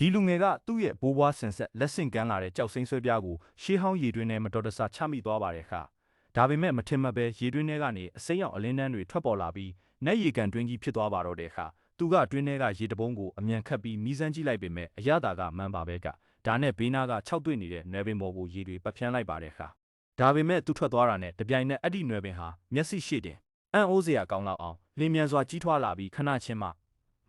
ဒီလူငယ်ကသူ့ရဲ့ဘိုးဘွားဆင်ဆက်လက်ဆင့်ကမ်းလာတဲ့ကြောက်စိမ့်ဆွဲပြားကိုရှေးဟောင်းရေတွင်းထဲမတော်တဆချမိသွားပါတယ်ခ။ဒါပေမဲ့မထင်မှတ်ပဲရေတွင်းထဲကနေအစိမ်းရောင်အလင်းတန်းတွေထွက်ပေါ်လာပြီးနက်ရေကန်တွင်းကြီးဖြစ်သွားပါတော့တယ်ခ။သူကတွင်းထဲကရေတပုံးကိုအမြန်ခတ်ပြီးမီးစမ်းကြည့်လိုက်ပေမဲ့အရသာကမှန်ပါပဲက။ဒါနဲ့ဘေးနားကခြောက်သွေ့နေတဲ့နယ်ပင်ပေါ်ကိုရေတွေပတ်ဖြန်းလိုက်ပါတယ်ခ။ဒါပေမဲ့သူထွက်သွားတာနဲ့တပြိုင်နက်အဲ့ဒီနယ်ပင်ဟာမျက်စိရှိတင်အံ့ဩစရာကောင်းလောက်အောင်လင်းမြန်စွာကြီးထွားလာပြီးခဏချင်းမှ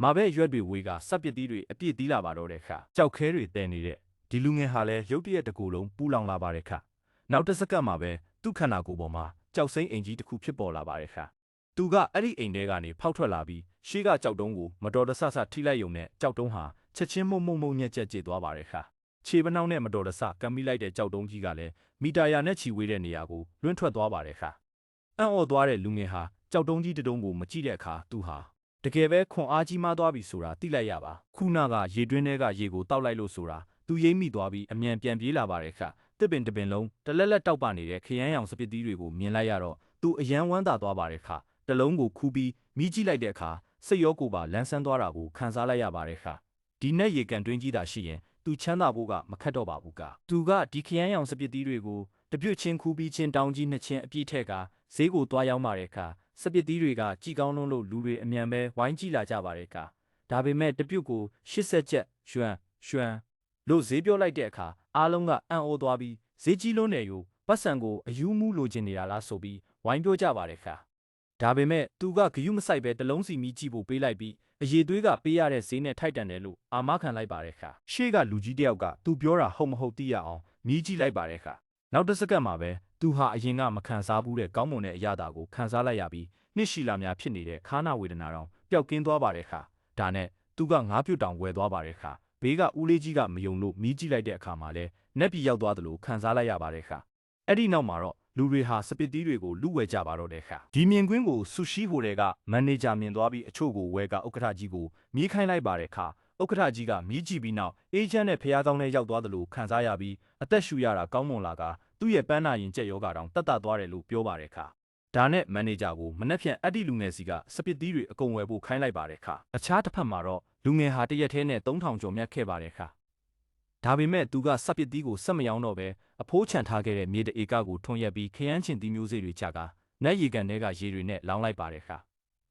မာပဲရွက်တွေဝေကစပ်ပစ်သီးတွေအပြည့်သီးလာပါတော့တဲ့ခါကြောက်ခဲတွေတဲနေတဲ့ဒီလူငယ်ဟာလည်းရုတ်တရက်တကူလုံးပူလောင်လာပါတယ်ခါနောက်တစ်စက္ကန့်မှာပဲသူ့ခန္ဓာကိုယ်ပေါ်မှာကြောက်စိမ့်အိမ်ကြီးတစ်ခုဖြစ်ပေါ်လာပါတယ်ခါသူကအဲ့ဒီအိမ်ထဲကနေဖောက်ထွက်လာပြီးရှေးကကြောက်တုံးကိုမတော်တဆထိလိုက်ယုံနဲ့ကြောက်တုံးဟာချက်ချင်းမုံညက်ကျေသွားပါတယ်ခါခြေပနှောင်းနဲ့မတော်တဆကမ်းမိလိုက်တဲ့ကြောက်တုံးကြီးကလည်းမီတာရာနဲ့ချီဝေးတဲ့နေရာကိုလွင့်ထွက်သွားပါတယ်ခါအံ့ဩသွားတဲ့လူငယ်ဟာကြောက်တုံးကြီးတုံးကိုမကြည့်တဲ့အခါသူဟာတကယ်ပဲခွန်အားကြီးမားသွားပြီဆိုတာသိလိုက်ရပါခုနကရေတွင်းထဲကရေကိုတောက်လိုက်လို့ဆိုတာသူရိမ့်မိသွားပြီးအမြန်ပြန်ပြေးလာပါတယ်ခတစ်ပင်တစ်ပင်လုံးတလက်လက်တောက်ပနေတဲ့ခရမ်းရောင်စပစ်သီးတွေကိုမြင်လိုက်ရတော့သူအယမ်းဝမ်းသာသွားပါတယ်ခတလုံးကိုခူးပြီးမိကြည့်လိုက်တဲ့အခါစိတ်ရောကိုယ်ပါလန်းဆန်းသွားတာကိုခံစားလိုက်ရပါတယ်ခဒီနဲ့ရေကန်တွင်းကြီးသာရှိရင်သူချမ်းသာဖို့ကမခက်တော့ပါဘူးကသူကဒီခရမ်းရောင်စပစ်သီးတွေကိုတပြုတ်ချင်းခူးပြီးချင်းတောင်းကြီးနှစ်ချင်းအပြည့်ထက်ကဈေးကိုသွားရောက်ပါတယ်ခစပစ်သီးတွေကကြည်ကောင်းလုံးလို့လူတွေအမြန်ပဲဝိုင်းကြည့်လာကြပါတယ်ကဒါပေမဲ့တပြုတ်ကို80ကျပ်ရွှမ်လို့ဈေးပြောလိုက်တဲ့အခါအားလုံးကအံ့ဩသွားပြီးဈေးကြီးလွန်းတယ်ယူပတ်စံကိုအယူးမူးလိုချင်နေတာလားဆိုပြီးဝိုင်းပြောကြပါတယ်ခဒါပေမဲ့သူကဂယုမဆိုင်ပဲတလုံးစီမီကြည့်ဖို့ပေးလိုက်ပြီးအရေးသွေးကပေးရတဲ့ဈေးနဲ့ထိုက်တန်တယ်လို့အာမခံလိုက်ပါတယ်ခရှေ့ကလူကြီးတယောက်ကသူပြောတာဟုတ်မဟုတ်သိရအောင်မီးကြည့်လိုက်ပါတယ်ခနောက်တစ်စက္ကန့်မှာပဲသူဟာအရင်ကမခံစားဘူးတဲ့ကောင်းမွန်တဲ့အရာကိုခံစားလိုက်ရပြီးနှစ်ရှည်လာများဖြစ်နေတဲ့ခါနာဝေဒနာတောင်ပျောက်ကင်းသွားပါတယ်ခါဒါနဲ့သူကငါးပြုတ်တောင်ဝယ်သွားပါတယ်ခါဘေးကဦးလေးကြီးကမယုံလို့မီးကြည့်လိုက်တဲ့အခါမှာလဲနက်ပြည်ရောက်သွားသလိုခံစားလိုက်ရပါတယ်ခါအဲ့ဒီနောက်မှာတော့လူတွေဟာစပစ်သီးတွေကိုလူဝယ်ကြပါတော့တယ်ခါဒီမြင်ကွင်းကိုဆူရှီဟိုတယ်ကမန်နေဂျာမြင်သွားပြီးအချို့ကိုဝယ်ကဥက္ကဋ္ဌကြီးကိုမြည်ခိုင်းလိုက်ပါတယ်ခါဥက္ကဋ္ဌကြီးကမြည်ကြည့်ပြီးနောက်အေဂျင့်နဲ့ဖျားကောင်းနဲ့ရောက်သွားသလိုခံစားရပြီးအသက်ရှူရတာကောင်းမွန်လာကသူ့ရဲ့ပန်းနာရင်ကြက်ယောဂါတောင်တက်တာသွားတယ်လို့ပြောပါတယ်ခါဒါနဲ့မန်နေဂျာကိုမနှက်ဖြန်အဲ့ဒီလူငယ်စီကစပစ်သီးတွေအကုန်ဝယ်ဖို့ခိုင်းလိုက်ပါတယ်ခါအခြားတစ်ဖက်မှာတော့လူငယ်ဟာတရက်ထဲနဲ့3000ကျော်မြတ်ခဲ့ပါတယ်ခါဒါပေမဲ့သူကစပစ်သီးကိုဆက်မရောင်းတော့ပဲအဖိုးချန်ထားခဲ့တဲ့မြေတဧကကိုထွန်ရက်ပြီးခရမ်းချင်သီးမျိုးစေ့တွေချကနက်ရေကန်ထဲကရေတွေနဲ့လောင်းလိုက်ပါတယ်ခါ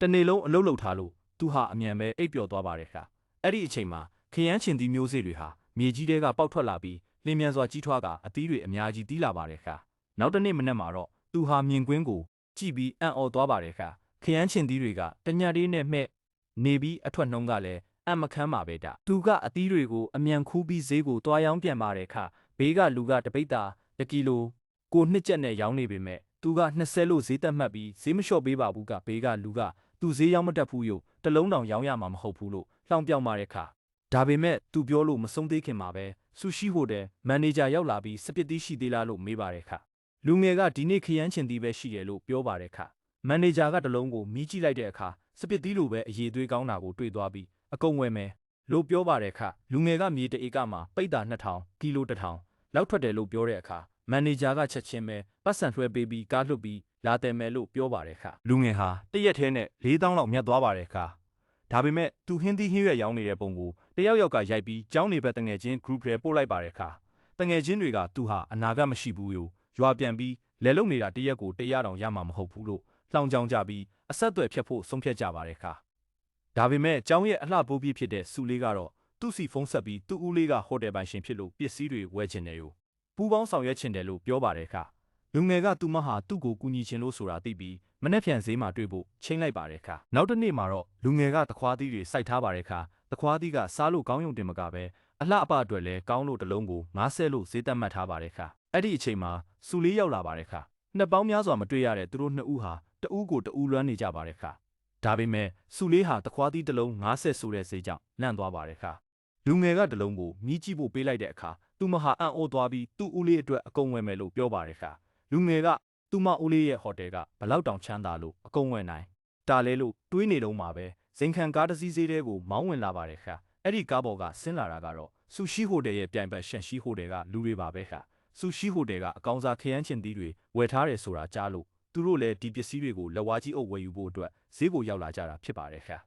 တနေ့လုံးအလုပ်လုပ်ထားလို့သူဟာအမြန်ပဲအိပ်ပျော်သွားပါတယ်ခါအဲ့ဒီအချိန်မှာခရမ်းချင်သီးမျိုးစေ့တွေဟာမြေကြီးထဲကပေါက်ထွက်လာပြီးလင်းမြန်စွာကြီးထွားကအသီးတွေအများကြီးတီးလာပါတယ်ခါနောက်တနေ့မနက်မှာတော့သူဟာမြင်ကွင်းကိုကြည့်ပြီးအံ့ဩသွားပါတယ်ခါခရမ်းချင်သီးတွေကတညလေးနဲ့မှဲ့နေပြီးအထွက်နှုံးကလည်းအံ့မခန်းပါပဲတာသူကအသီးတွေကိုအမြန်ခူးပြီးဈေးကိုတွားရောင်းပြန်ပါတယ်ခါဘေးကလူကတပိတ်တာ1ကီလိုကို2ကျပ်နဲ့ရောင်းနေပေမဲ့သူက20လို့ဈေးသက်မှတ်ပြီးဈေးမလျှော့ပေးပါဘူးကဘေးကလူကသူဈေးရောင်းမတတ်ဘူးလို့တလုံးတောင်ရောင်းရမှာမဟုတ်ဘူးလို့လှောင်ပြောင်းပါတယ်ခါဒါပေမဲ့သူပြောလို့မဆုံးသေးခင်မှာပဲဆူရှီဟိုတယ်မန်နေဂျာရောက်လာပြီးစပစ်သီးရှိသေးလားလို့မေးပါတယ်ခါလူငယ်ကဒီနေ့ခရမ်းချင်သီးပဲရှိတယ်လို့ပြောပါတယ်ခါမန်နေဂျာကတလုံးကိုမီးကြည့်လိုက်တဲ့အခါစပစ်သီးလိုပဲအရေးသွေးကောင်းတာကိုတွေ့သွားပြီးအကုန်ဝယ်မယ်လို့ပြောပါတယ်ခလူငယ်ကမြေတဧကမှာပိတ်တာ2000ကီလို1000လောက်ထွက်တယ်လို့ပြောတဲ့အခါမန်နေဂျာကချက်ချင်းပဲပတ်စံလွှဲပေးပြီးကားလွှတ်ပြီးလာတယ်မယ်လို့ပြောပါတယ်ခလူငယ်ဟာတရက်ထဲနဲ့4000လောက်မြတ်သွားပါတယ်ခဒါပေမဲ့သူဟင်းသီးဟင်းရွက်ရောင်းနေတဲ့ပုံကိုတယောက်ကရိုက်ပြီးကျောင်းနေဘက်တငယ်ချင်း group ထဲပို့လိုက်ပါတယ်ခတငယ်ချင်းတွေကသူဟာအနာဂတ်မရှိဘူးလို့ရွာပြန်ပြီးလဲလုံနေတာတရက်ကို100တောင်ရမှာမဟုတ်ဘူးလို့လှောင်ကြောင်ကြပြီးအဆက်အသွယ်ဖြတ်ဖို့ဆုံးဖြတ်ကြပါတယ်ခဒါပေမဲ့ကျောင်းရဲ့အလှပိုးပြည့်ဖြစ်တဲ့စုလေးကတော့သူ့စီဖုန်းဆက်ပြီးသူ့ဦးလေးကဟိုတယ်ပိုင်ရှင်ဖြစ်လို့ပစ္စည်းတွေဝယ်ချင်တယ်လို့ပူပေါင်းဆောင်ရွက်ချင်တယ်လို့ပြောပါတယ်ခလူငယ်ကသူမဟာသူ့ကိုကူညီချင်လို့ဆိုတာသိပြီးမနှက်ဖြန်ဈေးမှာတွေ့ဖို့ချိန်လိုက်ပါတယ်ခနောက်တစ်နေ့မှာတော့လူငယ်ကသခွားသီးတွေစိုက်ထားပါတယ်ခသခွားသီးကစားလို့ကောင်းယုံတင်မကပဲအလှအပအတွက်လည်းကောင်းလို့တလုံးကို90လို့ဈေးသက်မှတ်ထားပါတယ်ခအဲ့ဒီအချိန်မှာစုလေးရောက်လာပါတယ်ခနှစ်ပေါင်းများစွာမတွေ့ရတဲ့သူတို့နှစ်ဦးဟာတဦးကိုတဦးလွမ်းနေကြပါတယ်ခဒါပေမဲ့စုလေးဟာတခွားသီးတလုံး90ဆိုတဲ့ဈေးကြောင့်လန့်သွားပါတယ်ခလူငယ်ကတလုံးကိုမြည်ကြည့်ဖို့ပေးလိုက်တဲ့အခါသူမဟာအံ့ဩသွားပြီးသူ့ဦးလေးအတွက်အကုန်ဝယ်မယ်လို့ပြောပါတယ်ခလူငယ်ကသူမဦးလေးရဲ့ဟိုတယ်ကဘလောက်တောင်ချမ်းသာလို့အကုန်ဝယ်နိုင်တာလဲလို့တွေးနေတော့မှာပဲဇိမ်ခံကားတစ်စီးဈေးတဲကိုမောင်းဝင်လာပါတယ်ခအဲ့ဒီကားပေါ်ကဆင်းလာတာကတော့ဆူရှီဟိုတယ်ရဲ့ပြိုင်ဘက်ရှန်ရှီဟိုတယ်ကလူတွေပါပဲခဆူရှီဟိုတယ်ကအကောင်စားခရမ်းချင်သီးတွေဝယ်ထားတယ်ဆိုတာကြားလို့သူတို့လည်းဒီပစ္စည်းတွေကိုလက်ဝါးကြီးအုပ်ဝယ်ယူဖို့အတွက်ဈေးကိုရောက်လာကြတာဖြစ်ပါတယ်ခ